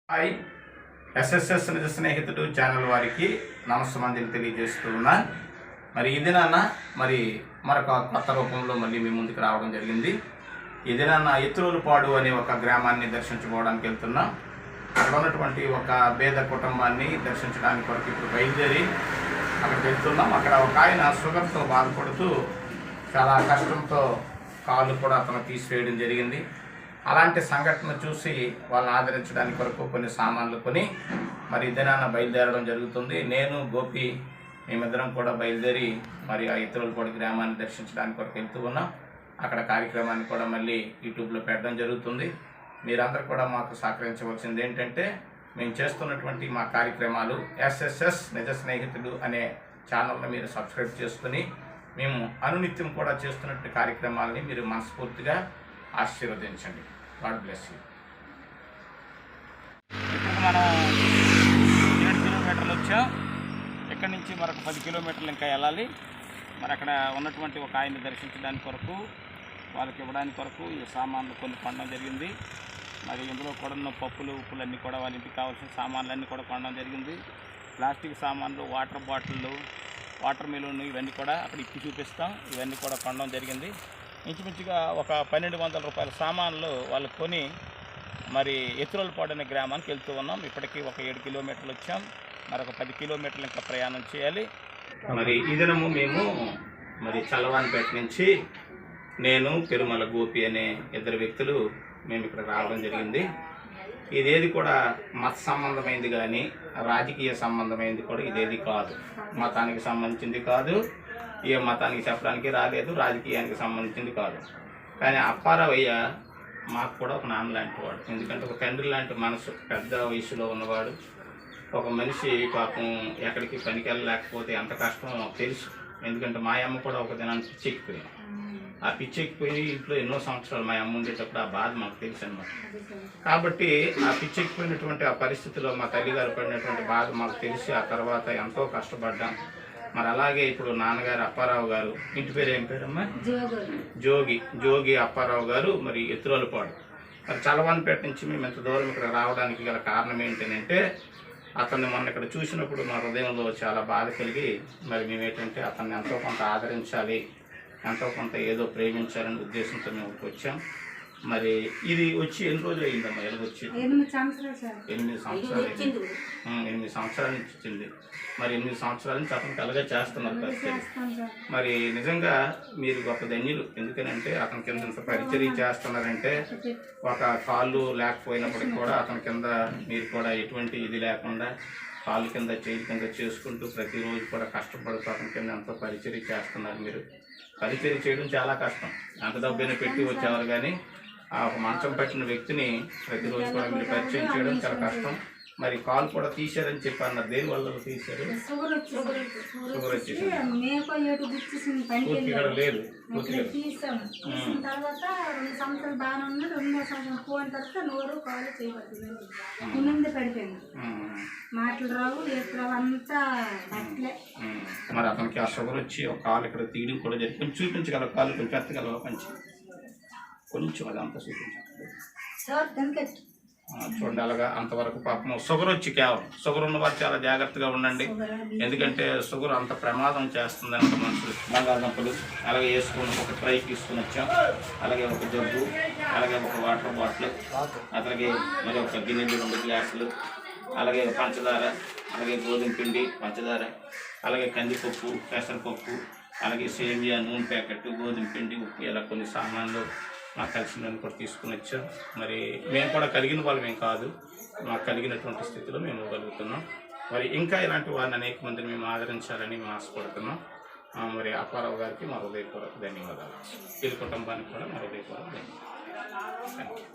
Hi SSS నిజ స్నేహితుడు channel వారికి నమస్కారం తెలియజేస్తూ ఉన్నా. మరి ఈ దినాన మరొక కొత్త రూపంలో మళ్ళీ మీ ముందుకు రావడం జరిగింది. ఈ దినాన ఎత్తురోలుపాడు అనే ఒక గ్రామాన్ని దర్శించుకోవడానికి వెళ్తున్నాం. అక్కడ ఉన్నటువంటి ఒక పేద కుటుంబాన్ని దర్శించడానికి వరకు ఇప్పుడు బయలుదేరి అక్కడికి వెళ్తున్నాం. అక్కడ ఒక ఆయన షుగర్తో బాధపడుతూ చాలా కష్టంతో కాళ్ళు కూడా అతను తీసివేయడం జరిగింది. అలాంటి సంఘటన చూసి వాళ్ళని ఆదరించడానికి వరకు కొన్ని సామాన్లు కొని మరి దినాన బయలుదేరడం జరుగుతుంది. నేను గోపి మేమిద్దరం కూడా బయలుదేరి మరి ఆ ఎత్తురోలుపాడు గ్రామాన్ని దర్శించడానికి వరకు వెళ్తూ ఉన్నాం. అక్కడ కార్యక్రమాన్ని కూడా మళ్ళీ యూట్యూబ్లో పెట్టడం జరుగుతుంది. మీరందరూ కూడా మాకు సహకరించవలసింది ఏంటంటే, మేము చేస్తున్నటువంటి మా కార్యక్రమాలు ఎస్ఎస్ఎస్ నిజ స్నేహితుడు అనే ఛానల్ని మీరు సబ్స్క్రైబ్ చేసుకుని మేము అనునిత్యం కూడా చేస్తున్నట్టు కార్యక్రమాలని మీరు మనస్ఫూర్తిగా ఆశీర్వదించండి. God bless you. ఇప్పుడు మనం 7 కిలోమీటర్లు వచ్చాం. ఇక్కడి నుంచి మరొక 10 కిలోమీటర్లు ఇంకా వెళ్ళాలి. మరి అక్కడ ఉన్నటువంటి ఒక ఆయన్ని దర్శించడానికి కొరకు, వాళ్ళకి ఇవ్వడానికి కొరకు ఈ సామాన్లు కొన్ని కొనడం జరిగింది. మరి ఇందులో కూడా ఉన్న పప్పులు ఉప్పులు అన్నీ కూడా వాళ్ళ ఇంటికి కావాల్సిన సామాన్లన్నీ కూడా కొనడం జరిగింది. ప్లాస్టిక్ సామాన్లు, వాటర్ బాటిళ్ళు, వాటర్ మిలన్ ఇవన్నీ కూడా అక్కడ ఇప్పి చూపిస్తాం. ఇవన్నీ కూడా కొనడం జరిగింది. ఇంచుమించుగా ఒక 1200 రూపాయల సామాన్లు వాళ్ళు కొని మరి ఎత్తురోలుపాడు అనే గ్రామానికి వెళ్తూ ఉన్నాం. ఇప్పటికీ ఒక 7 కిలోమీటర్లు వచ్చాం. మరొక 10 కిలోమీటర్లు ఇంకా ప్రయాణం చేయాలి. మరి ఈ దినము మేము మరి చల్లవానిపేట నుంచి నేను, తిరుమల గోపి అనే ఇద్దరు వ్యక్తులు మేము ఇక్కడ రావడం జరిగింది. ఇదేది కూడా మత సంబంధమైంది కానీ రాజకీయ సంబంధమైంది కూడా ఇదేది కాదు. మతానికి సంబంధించింది కాదు, ఏ మతానికి చెప్పడానికి రాలేదు, రాజకీయానికి సంబంధించింది కాదు. కానీ అప్పారావయ్య మాకు కూడా ఒక నాన్న లాంటి వాడు. ఎందుకంటే ఒక తండ్రి లాంటి మనసు, పెద్ద వయసులో ఉన్నవాడు. ఒక మనిషి పాపం ఎక్కడికి పనికి వెళ్ళలేకపోతే ఎంత కష్టమో మాకు తెలుసు. ఎందుకంటే మా అమ్మ కూడా ఒక దినానికి పిచ్చెక్కిపోయింది. ఆ పిచ్చెక్కిపోయి ఇంట్లో ఎన్నో సంవత్సరాలు మా అమ్మ ఉండేటప్పుడు ఆ బాధ మాకు తెలుసు అన్నమాట. కాబట్టి ఆ పిచ్చెక్కిపోయినటువంటి ఆ పరిస్థితిలో మా తల్లిగారు పడినటువంటి బాధ మాకు తెలిసి ఆ తర్వాత ఎంతో కష్టపడ్డాం. మరి అలాగే ఇప్పుడు నాన్నగారు అప్పారావు గారు, ఇంటి పేరు ఏం పేరమ్మా? జోగి అప్పారావు గారు మరి ఎత్తురోలుపాడు. మరి చల్లవానిపేట నుంచి మేము ఎంత దూరం ఇక్కడ రావడానికి గల కారణం ఏంటంటే, అతన్ని మొన్న ఇక్కడ చూసినప్పుడు మా హృదయంలో చాలా బాధ కలిగి మరి మేమేంటంటే అతన్ని ఎంతో కొంత ఆదరించాలి, ఎంతో కొంత ఏదో ప్రేమించాలనే ఉద్దేశంతో మేము వచ్చాం. మరి ఇది వచ్చి ఎన్ని రోజులు అయిందమ్మా? ఎలా వచ్చి 8 సంవత్సరాలు 8 సంవత్సరాల నుంచి వచ్చింది. మరి 8 సంవత్సరాల నుంచి అతనికి అలాగే చేస్తున్నారు. మరి నిజంగా మీరు గొప్ప ధన్యులు. ఎందుకనంటే అతని కింద ఇంత పరిచర్య చేస్తున్నారంటే, ఒక కాళ్ళు లేకపోయినప్పటికి కూడా అతని కింద మీరు కూడా ఎటువంటి ఇది లేకుండా కాళ్ళు కింద చేతి కింద చేసుకుంటూ ప్రతిరోజు కూడా కష్టపడుతూ అతని కింద ఎంతో పరిచర్య చేస్తున్నారు. మీరు పరిచర్య చేయడం చాలా కష్టం. అంత డబ్బైనా పెట్టి వచ్చేవారు కానీ ఆ ఒక మంచం పట్టిన వ్యక్తిని ప్రతిరోజు కూడా మీరు పరిచయం చేయడం చాలా కష్టం. మరి కాలు కూడా తీశారని చెప్పి అన్నారు. దేని వల్ల తీశారు? షుగర్ వచ్చేసి ఇక్కడ లేదు. మరి అతనికి ఆ షుగర్ వచ్చి ఒక కాలు ఇక్కడ తీయడం కూడా జరిగింది. కొంచెం చూపించగల కాలు కొంచెం ఎత్తగలవా? కొంచెం అదంతా చూపించాలి. చూడండి, అలాగా అంతవరకు పాపం షుగర్ వచ్చి కేవలం షుగర్ ఉన్నవారు చాలా జాగ్రత్తగా ఉండండి. ఎందుకంటే షుగర్ అంత ప్రమాదం చేస్తుంది అంత మనుషులు. బంగాళదుంపలు అలాగే వేసుకొని ఒక ట్రై తీసుకుని వచ్చాం. అలాగే ఒక జగ్గు, అలాగే ఒక వాటర్ బాటిల్, అలాగే మరి ఒక గిన్నెలు 2 గ్లాసులు, అలాగే పంచదార, అలాగే గోధుమ పిండి, పంచదార, అలాగే కందిపప్పు, పెసరపప్పు, అలాగే సేమియా, నూనె ప్యాకెట్, గోధుమ పిండి, ఉప్పు, ఇలా కొన్ని సామాన్లు మాకు కలిసినవి కూడా తీసుకుని వచ్చాం. మరి మేము కూడా కలిగిన వాళ్ళమేం కాదు, మాకు కలిగినటువంటి స్థితిలో మేము ఇవ్వగలుగుతున్నాం. మరి ఇంకా ఇలాంటి వారిని అనేక మందిని మేము ఆదరించాలని మేము ఆశపడుతున్నాం. మరి అప్పారావు గారికి మా హృదయపూర్వక ధన్యవాదాలు. వీరి కుటుంబానికి కూడా మా హృదయపూర్వక ధన్యవాదాలు. Thank you.